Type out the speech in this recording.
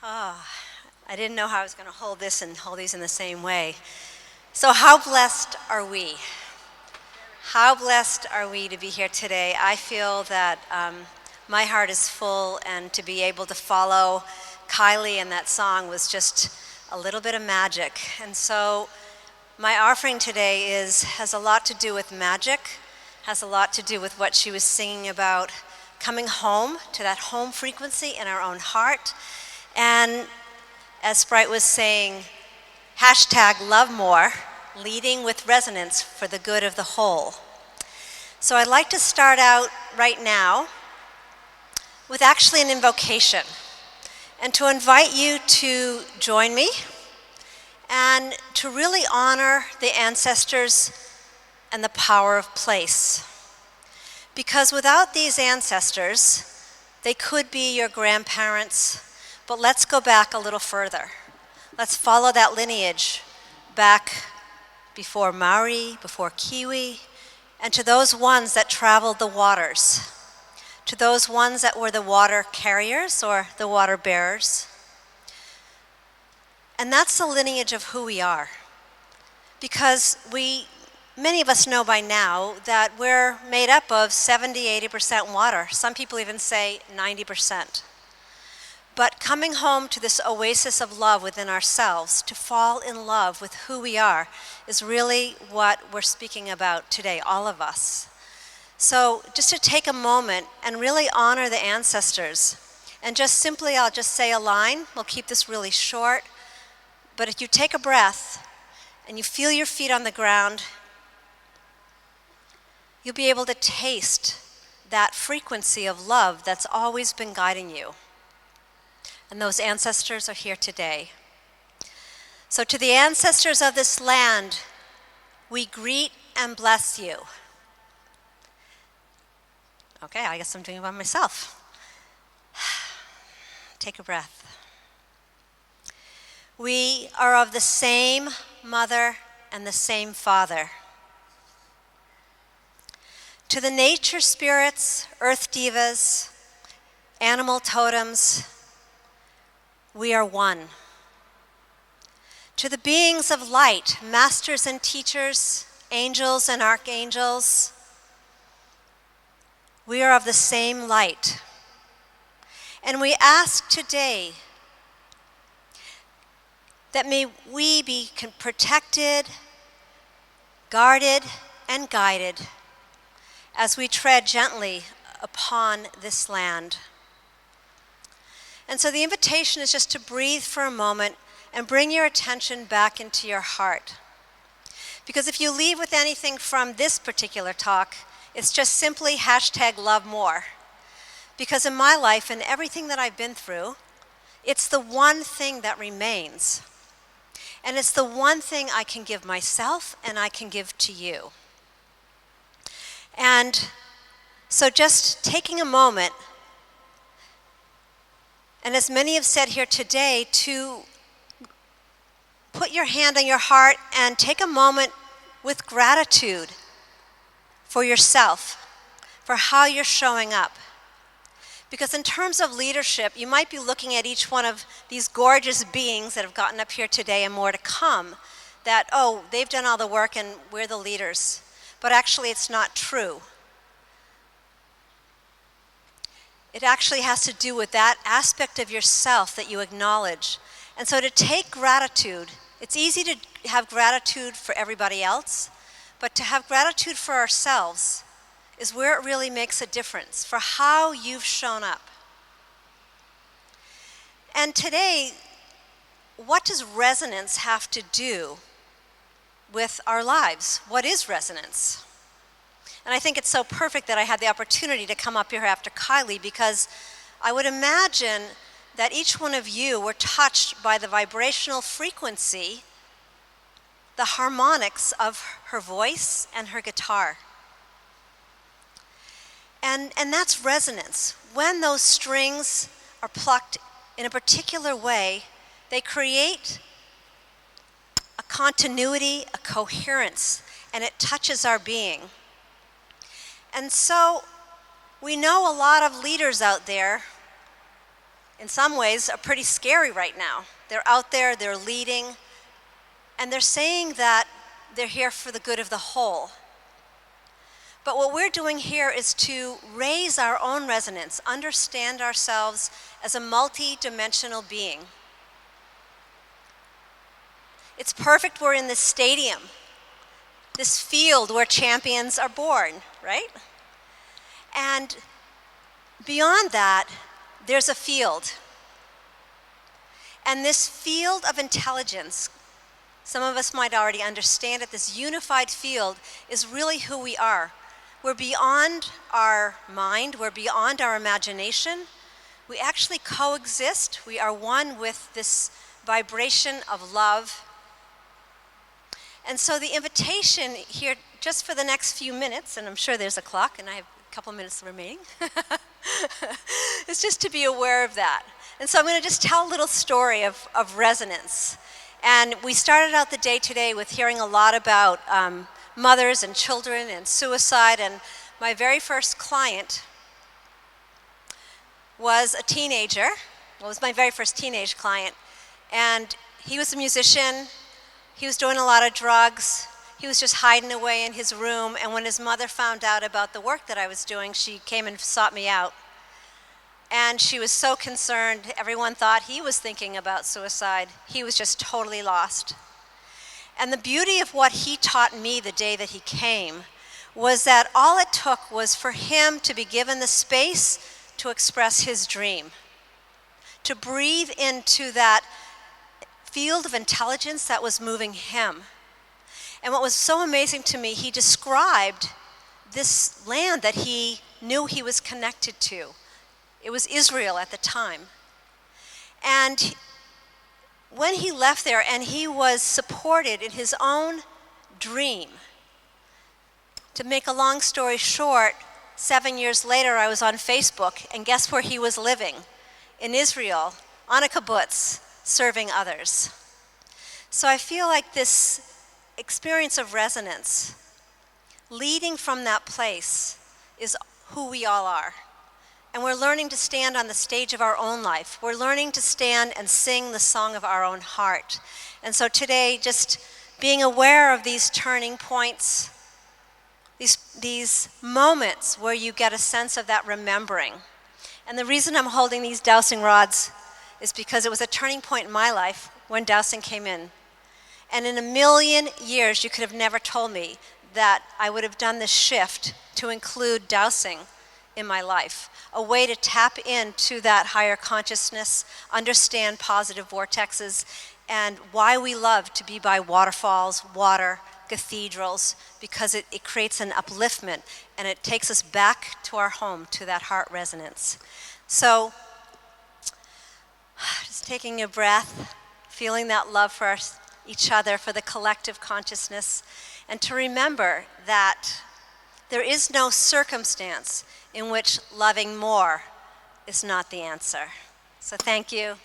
Oh, I didn't know how I was going to hold this and hold these in the same way. So how blessed are we? How blessed are we to be here today? I feel that my heart is full, and to be able to follow Kylie in that song was just a little bit of magic. And so my offering today has a lot to do with magic, has a lot to do with what she was singing about, coming home to that home frequency in our own heart. And as Sprite was saying, hashtag love more, leading with resonance for the good of the whole. So I'd like to start out right now with actually an invocation, and to invite you to join me and to really honor the ancestors and the power of place. Because without these ancestors, they could be your grandparents, but let's go back a little further. Let's follow that lineage back before Maori, before Kiwi, and to those ones that traveled the waters, to those ones that were the water carriers or the water bearers. And that's the lineage of who we are. Because many of us know by now that we're made up of 70-80% water. Some people even say 90%. But coming home to this oasis of love within ourselves, to fall in love with who we are, is really what we're speaking about today, all of us. So just to take a moment and really honor the ancestors. And just simply, I'll just say a line. We'll keep this really short. But if you take a breath and you feel your feet on the ground, you'll be able to taste that frequency of love that's always been guiding you. And those ancestors are here today. So to the ancestors of this land, we greet and bless you. Okay, I guess I'm doing it by myself. Take a breath. We are of the same mother and the same father. To the nature spirits, earth divas, animal totems, we are one. To the beings of light, masters and teachers, angels and archangels, we are of the same light. And we ask today that may we be protected, guarded, and guided as we tread gently upon this land. And so the invitation is just to breathe for a moment and bring your attention back into your heart. Because if you leave with anything from this particular talk, it's just simply hashtag love more. Because in my life and everything that I've been through, it's the one thing that remains. And it's the one thing I can give myself and I can give to you. And so just taking a moment, and as many have said here today, to put your hand on your heart and take a moment with gratitude for yourself, for how you're showing up. Because in terms of leadership, you might be looking at each one of these gorgeous beings that have gotten up here today and more to come, that, oh, they've done all the work and we're the leaders. But actually, it's not true. It actually has to do with that aspect of yourself that you acknowledge. And so to take gratitude, it's easy to have gratitude for everybody else, but to have gratitude for ourselves is where it really makes a difference for how you've shown up. And today, what does resonance have to do with our lives? What is resonance? And I think it's so perfect that I had the opportunity to come up here after Kylie, because I would imagine that each one of you were touched by the vibrational frequency, the harmonics of her voice and her guitar. And that's resonance. When those strings are plucked in a particular way, they create a continuity, a coherence, and it touches our being. And so we know a lot of leaders out there in some ways, are pretty scary right now. They're out there, they're leading, and they're saying that they're here for the good of the whole. But what we're doing here is to raise our own resonance, understand ourselves as a multi-dimensional being. It's perfect we're in this stadium, this field where champions are born, right? And beyond that, there's a field. And this field of intelligence, some of us might already understand it, this unified field is really who we are. We're beyond our mind, we're beyond our imagination. We actually coexist. We are one with this vibration of love. And so the invitation here, just for the next few minutes, and I'm sure there's a clock, and I have a couple minutes remaining, is just to be aware of that. And so I'm going to just tell a little story of resonance. And we started out the day today with hearing a lot about mothers and children and suicide. And my very first client was a teenager. Well, it was my very first teenage client. And he was a musician. He was doing a lot of drugs. He was just hiding away in his room. And when his mother found out about the work that I was doing, she came and sought me out. And she was so concerned. Everyone thought he was thinking about suicide. He was just totally lost. And the beauty of what he taught me the day that he came was that all it took was for him to be given the space to express his dream, to breathe into that field of intelligence that was moving him. And what was so amazing to me, he described this land that he knew he was connected to. It was Israel at the time. And when he left there and he was supported in his own dream, to make a long story short, 7 years later I was on Facebook, and guess where he was living? In Israel, on a kibbutz, serving others. So I feel like this experience of resonance, leading from that place, is who we all are. And we're learning to stand on the stage of our own life. We're learning to stand and sing the song of our own heart. And so today, just being aware of these turning points, these moments where you get a sense of that remembering. And the reason I'm holding these dowsing rods is because it was a turning point in my life when dowsing came in. And in a million years, you could have never told me that I would have done this shift to include dowsing in my life, a way to tap into that higher consciousness, understand positive vortexes, and why we love to be by waterfalls, water, cathedrals, because it creates an upliftment, and it takes us back to our home, to that heart resonance. So, just taking a breath, feeling that love for each other, for the collective consciousness, and to remember that there is no circumstance in which loving more is not the answer. So thank you.